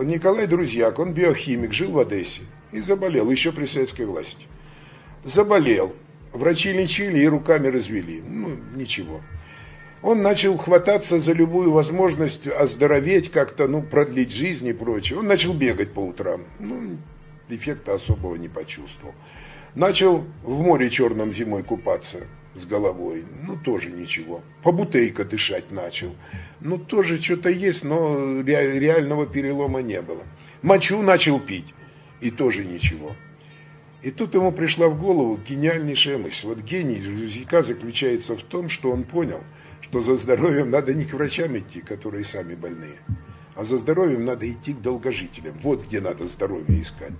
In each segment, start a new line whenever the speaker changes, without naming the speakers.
Николай Друзьяк, он биохимик, жил в Одессе и заболел, еще при советской власти. Заболел, врачи лечили и руками развели, ну ничего. Он начал хвататься за любую возможность оздороветь, как-то, ну, продлить жизнь и прочее. Он начал бегать по утрам, ну, эффекта особого не почувствовал. Начал в море Черном зимой купаться с головой, ну, тоже ничего. Побутейко дышать начал, ну, тоже что-то есть, но реального перелома не было. Мочу начал пить, и тоже ничего. И тут ему пришла в голову гениальнейшая мысль. Вот гений Друзьяка заключается в том, что он понял, что за здоровьем надо не к врачам идти, которые сами больные, а за здоровьем надо идти к долгожителям. Вот где надо здоровье искать.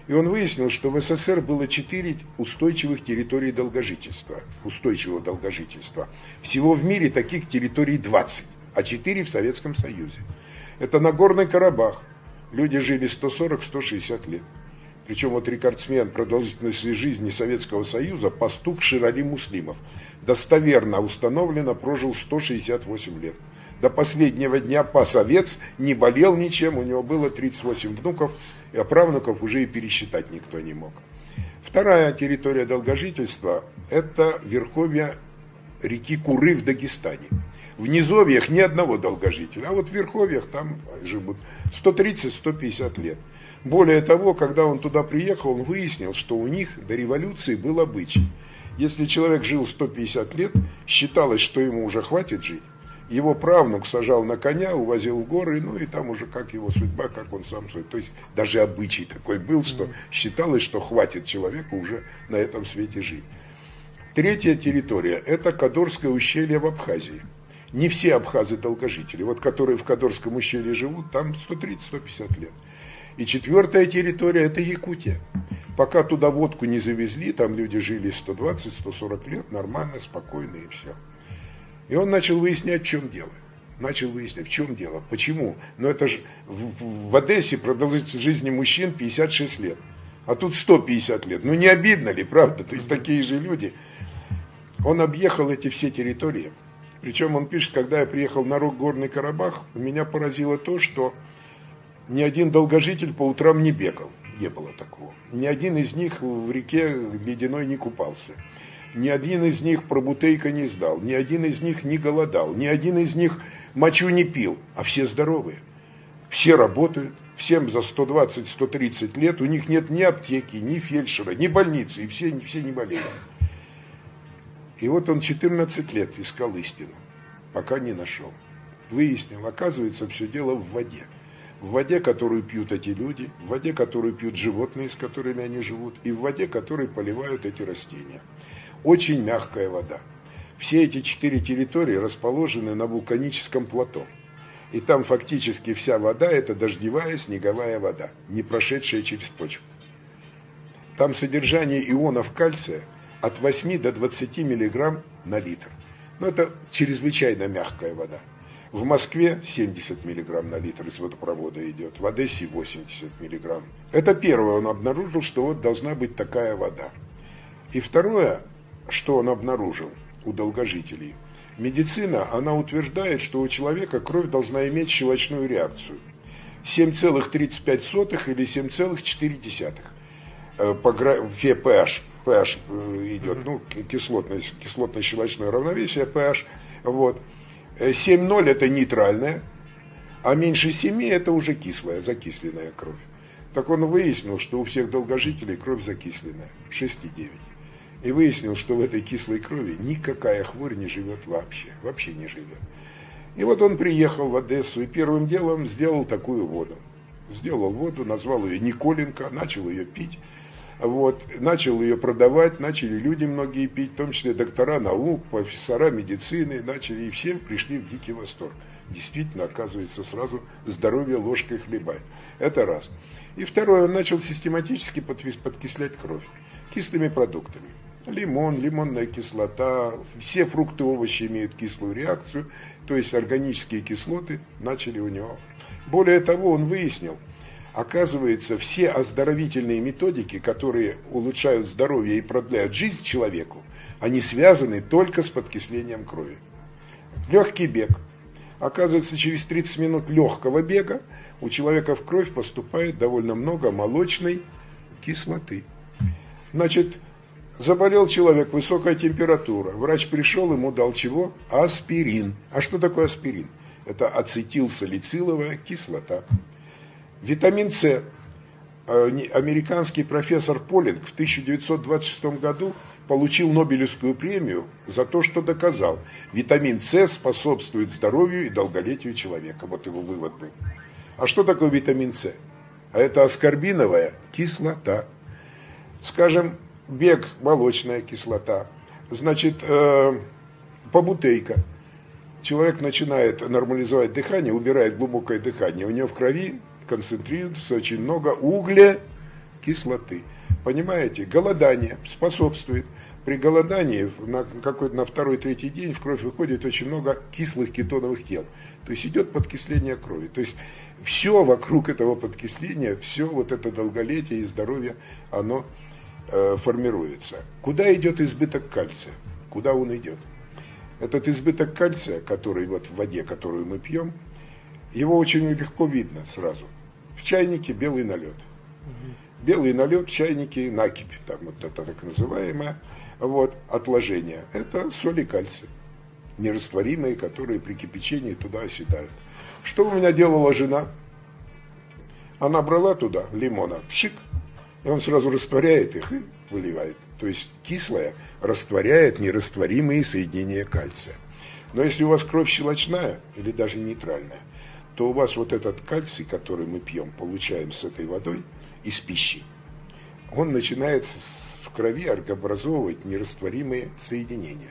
И он выяснил, что в СССР было 4 устойчивых территории долгожительства, устойчивого долгожительства. Всего в мире таких территорий 20, а 4 в Советском Союзе. Это Нагорный Карабах. Люди жили 140-160 лет. Причем вот рекордсмен продолжительности жизни Советского Союза пастух Ширали Муслимов. Достоверно установлено, прожил 168 лет. До последнего дня пас овец, не болел ничем, у него было 38 внуков, а правнуков уже и пересчитать никто не мог. Вторая территория долгожительства – это верховья реки Куры в Дагестане. В низовьях ни одного долгожителя, а вот в верховьях там живут 130-150 лет. Более того, когда он туда приехал, он выяснил, что у них до революции был обычай. Если человек жил 150 лет, считалось, что ему уже хватит жить. Его правнук сажал на коня, увозил в горы, ну и там уже как его судьба, как он сам свой. То есть даже обычай такой был, что считалось, что хватит человеку уже на этом свете жить. Третья территория – это Кадорское ущелье в Абхазии. Не все абхазы долгожители. Вот которые в Кадорском ущелье живут, там 130-150 лет. И четвертая территория – это Якутия. Пока туда водку не завезли, там люди жили 120-140 лет, нормально, спокойно и все. И он начал выяснять, в чем дело. Начал выяснять, в чем дело, почему. Но это же в Одессе продолжительность жизни мужчин 56 лет, а тут 150 лет. Ну не обидно ли, правда? То есть такие же люди. Он объехал эти все территории. Причем он пишет, когда я приехал на Горный Карабах, меня поразило то, что ни один долгожитель по утрам не бегал. Не было такого. Ни один из них в реке ледяной не купался. Ни один из них пробутейка не сдал. Ни один из них не голодал. Ни один из них мочу не пил. А все здоровые. Все работают. Всем за 120-130 лет. У них нет ни аптеки, ни фельдшера, ни больницы. И все не болеют. И вот он 14 лет искал истину. Пока не нашел. Выяснил. Оказывается, все дело в воде. В воде, которую пьют эти люди, в воде, которую пьют животные, с которыми они живут, и в воде, которой поливают эти растения. Очень мягкая вода. Все эти 4 территории расположены на вулканическом плато. И там фактически вся вода – это дождевая снеговая вода, не прошедшая через почву. Там содержание ионов кальция от 8 до 20 миллиграмм на литр. Но это чрезвычайно мягкая вода. В Москве 70 миллиграмм на литр из водопровода идет, в Одессе 80 миллиграмм. Это первое, он обнаружил, что вот должна быть такая вода. И второе, что он обнаружил у долгожителей. Медицина, она утверждает, что у человека кровь должна иметь щелочную реакцию. 7,35 или 7,4 по графе pH. pH идет, ну, кислотно-щелочное равновесие, pH, вот. 7,0 это нейтральная, а меньше 7 это уже кислая, закисленная кровь. Так он выяснил, что у всех долгожителей кровь закисленная, 6,9. И выяснил, что в этой кислой крови никакая хворь не живет вообще не живет. И вот он приехал в Одессу и первым делом сделал такую воду. Сделал воду, назвал ее Николенко, начал ее пить. Вот, начал ее продавать, начали люди многие пить, в том числе доктора наук, профессора медицины, начали, и все пришли в дикий восторг. Действительно, оказывается, сразу здоровье ложкой хлебать. Это раз. И второе, он начал систематически подкислять кровь кислыми продуктами. Лимон, лимонная кислота, все фрукты, овощи имеют кислую реакцию, то есть органические кислоты начали у него. Более того, он выяснил, оказывается, все оздоровительные методики, которые улучшают здоровье и продляют жизнь человеку, они связаны только с подкислением крови. Легкий бег. Оказывается, через 30 минут легкого бега у человека в кровь поступает довольно много молочной кислоты. Значит, заболел человек, высокая температура. Врач пришел, ему дал чего? Аспирин. А что такое аспирин? Это ацетилсалициловая кислота. Витамин С. Американский профессор Полинг в 1926 году получил Нобелевскую премию за то, что доказал, витамин С способствует здоровью и долголетию человека. Вот его вывод был. А что такое витамин С? А это аскорбиновая кислота. Скажем, бег, молочная кислота. Значит, побутейка. Человек начинает нормализовать дыхание, убирает глубокое дыхание. У него в крови концентрируется очень много углекислоты. Понимаете? Голодание способствует. При голодании на второй-третий день в кровь выходит очень много кислых кетоновых тел. То есть идет подкисление крови. То есть все вокруг этого подкисления, все вот это долголетие и здоровье, оно формируется. Куда идет избыток кальция? Куда он идет? Этот избыток кальция, который вот в воде, которую мы пьем, его очень легко видно сразу. В чайнике белый налет. Белый налет в чайнике, накипь, там вот это так называемое, вот, отложение. Это соли кальция, нерастворимые, которые при кипячении туда оседают. Что у меня делала жена? Она брала туда лимона, пшик, и он сразу растворяет их и выливает. То есть кислое растворяет нерастворимые соединения кальция. Но если у вас кровь щелочная или даже нейтральная, то у вас вот этот кальций, который мы пьем, получаем с этой водой, из пищи, он начинает в крови образовывать нерастворимые соединения.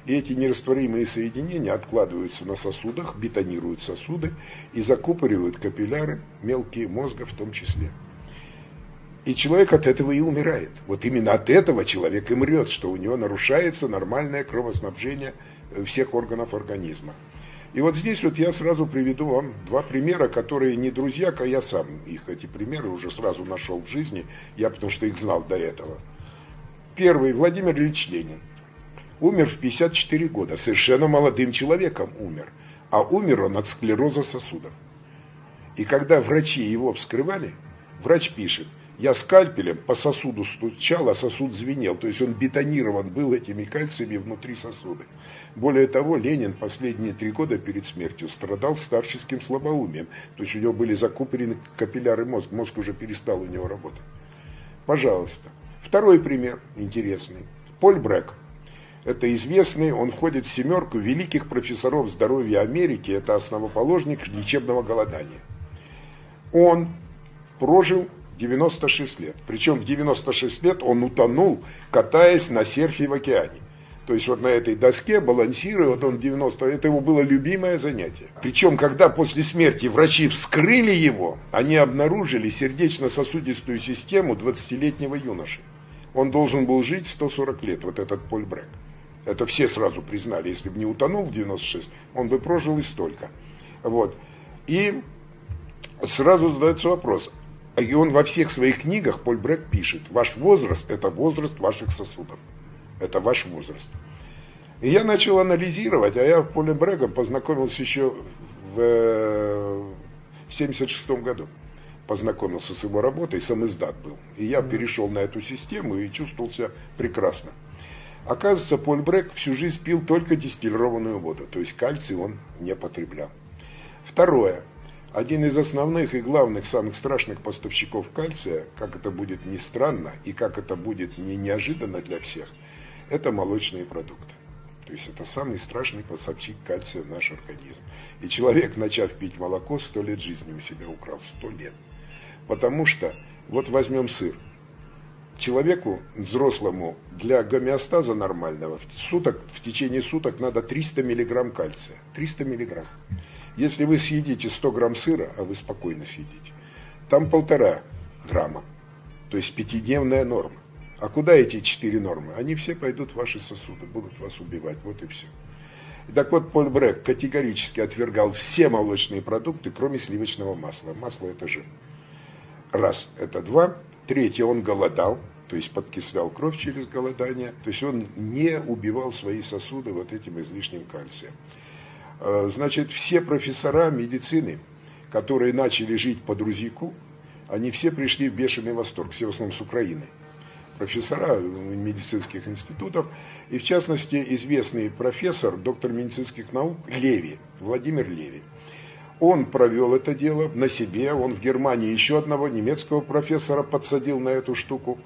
И эти нерастворимые соединения откладываются на сосудах, бетонируют сосуды и закупоривают капилляры, мелкие мозга в том числе. И человек от этого и умирает. Вот именно от этого человек и мрет, что у него нарушается нормальное кровоснабжение всех органов организма. И вот здесь вот я сразу приведу вам два примера, которые не друзья, а я сам эти примеры уже сразу нашел в жизни, потому что их знал до этого. Первый, Владимир Ильич Ленин. Умер в 54 года, совершенно молодым человеком умер. А умер он от склероза сосудов. И когда врачи его вскрывали, врач пишет: я скальпелем по сосуду стучал, а сосуд звенел. То есть он бетонирован был этими кальциями внутри сосуда. Более того, Ленин последние 3 года перед смертью страдал старческим слабоумием. То есть у него были закупорены капилляры мозга. Мозг уже перестал у него работать. Пожалуйста. Второй пример интересный. Поль Брек. Это известный, он входит в 7 великих профессоров здоровья Америки. Это основоположник лечебного голодания. Он прожил 96 лет. Причем в 96 лет он утонул, катаясь на серфе в океане. То есть вот на этой доске балансируя, вот он 90, это его было любимое занятие. Причем, когда после смерти врачи вскрыли его, они обнаружили сердечно-сосудистую систему 20-летнего юноши. Он должен был жить 140 лет, вот этот Поль Брек. Это все сразу признали, если бы не утонул в 96, он бы прожил и столько. Вот. И сразу задается вопрос. И он во всех своих книгах, Поль Брек пишет: ваш возраст – это возраст ваших сосудов. Это ваш возраст. И я начал анализировать, а я с Полем Бреком познакомился еще в 1976 году. Познакомился с его работой, сам издат был. И я перешел на эту систему и чувствовал себя прекрасно. Оказывается, Поль Брек всю жизнь пил только дистиллированную воду, то есть кальций он не потреблял. Второе. Один из основных и главных, самых страшных поставщиков кальция, как это будет ни странно и как это будет не неожиданно для всех, это молочные продукты. То есть это самый страшный поставщик кальция в наш организм. И человек, начав пить молоко, 100 лет жизни у себя украл. 100 лет. Потому что, вот возьмем сыр. Человеку, взрослому, для гомеостаза нормального в течение суток надо 300 мг кальция. 300 мг. Если вы съедите 100 грамм сыра, а вы спокойно съедите, там 1,5 грамма. То есть 5-дневная норма. А куда эти 4 нормы? Они все пойдут в ваши сосуды, будут вас убивать. Вот и все. Так вот, Поль Брек категорически отвергал все молочные продукты, кроме сливочного масла. Масло – это жир. Раз, это два. Третье, он голодал, то есть подкислял кровь через голодание. То есть он не убивал свои сосуды вот этим излишним кальцием. Значит, все профессора медицины, которые начали жить под Рузику, они все пришли в бешеный восторг, все в основном с Украины. Профессора медицинских институтов, и в частности известный профессор, доктор медицинских наук Леви, Владимир Леви. Он провел это дело на себе, он в Германии еще одного немецкого профессора подсадил на эту штуку.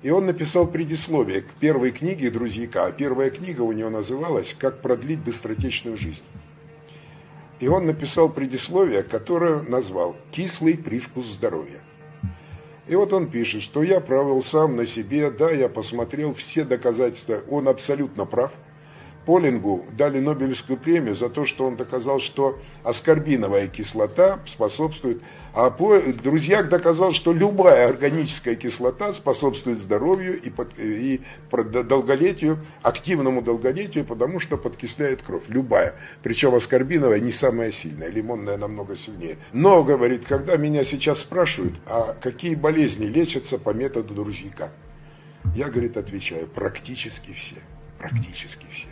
И он написал предисловие к первой книге Друзьяка, а первая книга у него называлась «Как продлить быстротечную жизнь». И он написал предисловие, которое назвал «Кислый привкус здоровья». И вот он пишет, что я провел сам на себе, да, я посмотрел все доказательства, он абсолютно прав. Полингу дали Нобелевскую премию за то, что он доказал, что аскорбиновая кислота способствует, а Друзьяк доказал, что любая органическая кислота способствует здоровью и долголетию, активному долголетию, потому что подкисляет кровь. Любая. Причем аскорбиновая не самая сильная, лимонная намного сильнее. Но, говорит, когда меня сейчас спрашивают, а какие болезни лечатся по методу Друзьяка, я, говорит, отвечаю, практически все. Практически все.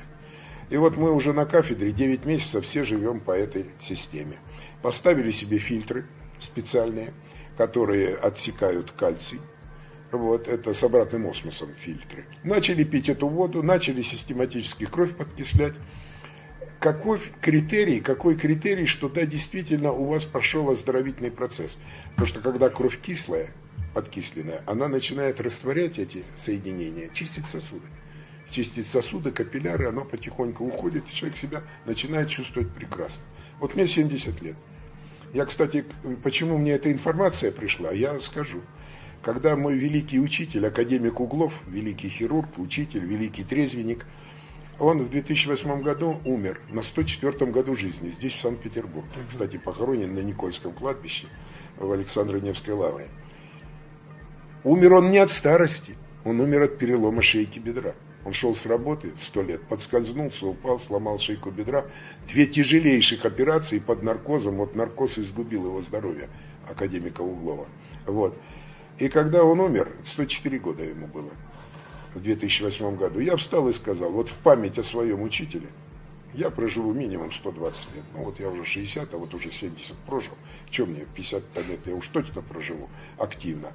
И вот мы уже на кафедре 9 месяцев все живем по этой системе. Поставили себе фильтры специальные, которые отсекают кальций. Вот, это с обратным осмосом фильтры. Начали пить эту воду, начали систематически кровь подкислять. Какой критерий, что да, действительно у вас пошел оздоровительный процесс? Потому что когда кровь кислая, подкисленная, она начинает растворять эти соединения, чистить сосуды. Чистить сосуды, капилляры, оно потихоньку уходит, и человек себя начинает чувствовать прекрасно. Вот мне 70 лет. Я, кстати, почему мне эта информация пришла, я скажу. Когда мой великий учитель, академик Углов, великий хирург, учитель, великий трезвенник, он в 2008 году умер, на 104-м году жизни, здесь, в Санкт-Петербурге. Кстати, похоронен на Никольском кладбище в Александро-Невской лавре. Умер он не от старости, он умер от перелома шейки бедра. Он шел с работы 100 лет, подскользнулся, упал, сломал шейку бедра. 2 тяжелейших операции под наркозом. Вот наркоз изгубил его здоровье, академика Углова. Вот. И когда он умер, 104 года ему было, в 2008 году, я встал и сказал, вот в память о своем учителе я проживу минимум 120 лет. Ну вот я уже 60, а вот уже 70 прожил. Че мне, 50 лет я уж точно проживу активно.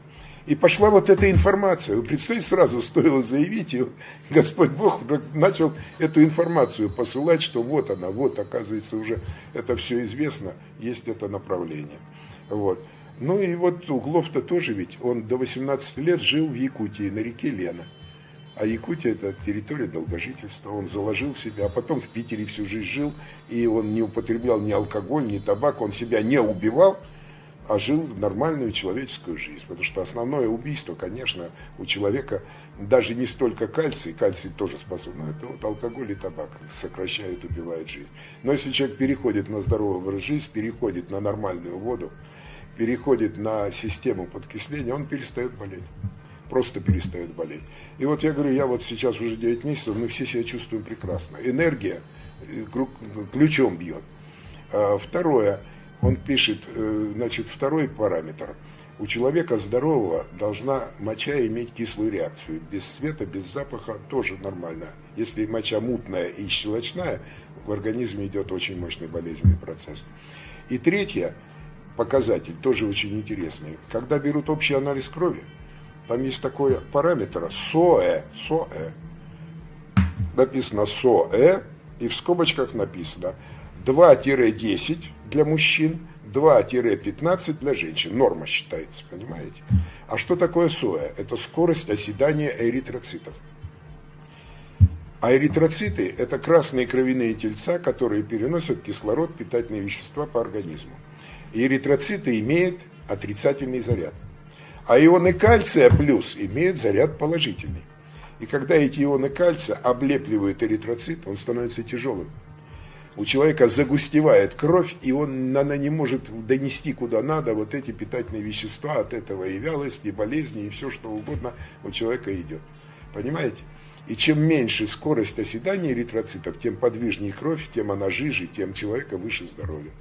И пошла вот эта информация. Вы представляете, сразу стоило заявить, и Господь Бог начал эту информацию посылать, что вот она, вот, оказывается, уже это все известно, есть это направление. Вот. Ну и вот Углов-то тоже ведь, он до 18 лет жил в Якутии, на реке Лена. А Якутия – это территория долгожительства, он заложил себя, а потом в Питере всю жизнь жил, и он не употреблял ни алкоголь, ни табак, он себя не убивал, а жил нормальную человеческую жизнь. Потому что основное убийство, конечно, у человека даже не столько кальций тоже способен, но это вот алкоголь и табак сокращают, убивают жизнь. Но если человек переходит на здоровый образ жизни, переходит на нормальную воду, переходит на систему подкисления, он перестает болеть. Просто перестает болеть. И вот я говорю, я вот сейчас уже 9 месяцев, мы все себя чувствуем прекрасно. Энергия ключом бьет. Второе, он пишет, значит, второй параметр. У человека здорового должна моча иметь кислую реакцию. Без цвета, без запаха тоже нормально. Если моча мутная и щелочная, в организме идет очень мощный болезненный процесс. И третье, показатель, тоже очень интересный. Когда берут общий анализ крови, там есть такой параметр СОЭ. Написано СОЭ, и в скобочках написано 2-10 для мужчин, 2-15 для женщин. Норма считается, понимаете? А что такое СОЭ? Это скорость оседания эритроцитов. А эритроциты – это красные кровяные тельца, которые переносят кислород, питательные вещества по организму. И эритроциты имеют отрицательный заряд. А ионы кальция плюс имеют заряд положительный. И когда эти ионы кальция облепливают эритроцит, он становится тяжелым. У человека загустевает кровь, и она не может донести куда надо вот эти питательные вещества, от этого и вялость, и болезни, и все что угодно у человека идет. Понимаете? И чем меньше скорость оседания эритроцитов, тем подвижнее кровь, тем она жиже, тем человека выше здоровье.